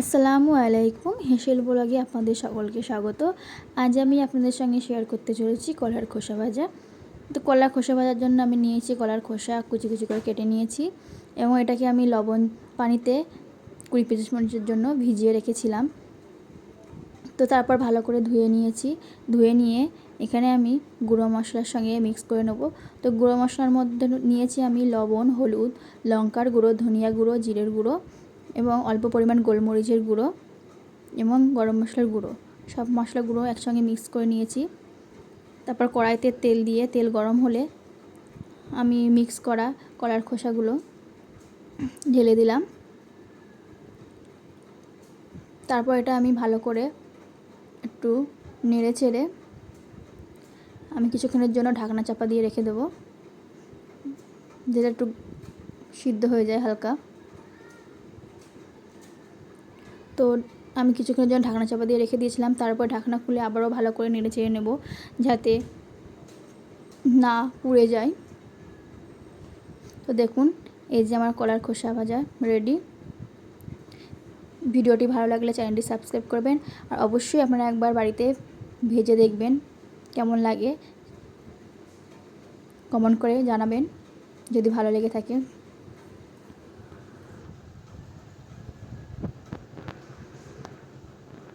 আসসালামু আলাইকুম, হেসেল ব্লগে আপনাদের সকলকে স্বাগত। আজ আমি আপনাদের সঙ্গে শেয়ার করতে চলেছি কলার খোসা ভাজা। তো কলার খোসা ভাজার জন্য আমি নিয়েছি কলার খোসা কুচি কুচি করে কেটে নিয়েছি এবং এটাকে আমি লবণ পানিতে 20-25 মিনিটের জন্য ভিজিয়ে রেখেছিলাম। তো তারপর ভালো করে ধুয়ে নিয়েছি। ধুয়ে নিয়ে এখানে আমি গুঁড়ো মশলার সঙ্গে মিক্স করে নেব। তো গুঁড়ো মশলার মধ্যে নিয়েছি আমি লবণ, হলুদ, লঙ্কার গুঁড়ো, ধনিয়া গুঁড়ো, জিরের গুঁড়ো এবং অল্প পরিমাণ গোলমরিচের গুঁড়ো এবং গরম মশলার গুঁড়ো। সব মশলাগুলো একসঙ্গে মিক্স করে নিয়েছি। তারপর কড়াইতে তেল দিয়ে তেল গরম হলে আমি মিক্স করা কলার খোসাগুলো ঢেলে দিলাম। তারপর এটা আমি ভালো করে একটু নেড়ে চেড়ে আমি কিছুক্ষণের জন্য ঢাকনা চাপা দিয়ে রেখে দেবো, যেটা একটু সিদ্ধ হয়ে যায় হালকা। তো আমি কিছুক্ষণের জন্য ঢাকনা চাপা দিয়ে রেখে দিয়েছিলাম। তারপর ঢাকনা খুলে আবারও ভালো করে নেড়ে চেড়ে নেব যাতে না পুড়ে যায়। তো দেখুন, এই যে আমার কলার খোসা ভাজা রেডি। ভিডিওটি ভালো লাগলে চ্যানেলটি সাবস্ক্রাইব করবেন আর অবশ্যই আপনারা একবার বাড়িতে ভেজে দেখবেন, কেমন লাগে কমেন্ট করে জানাবেন যদি ভালো লেগে থাকে।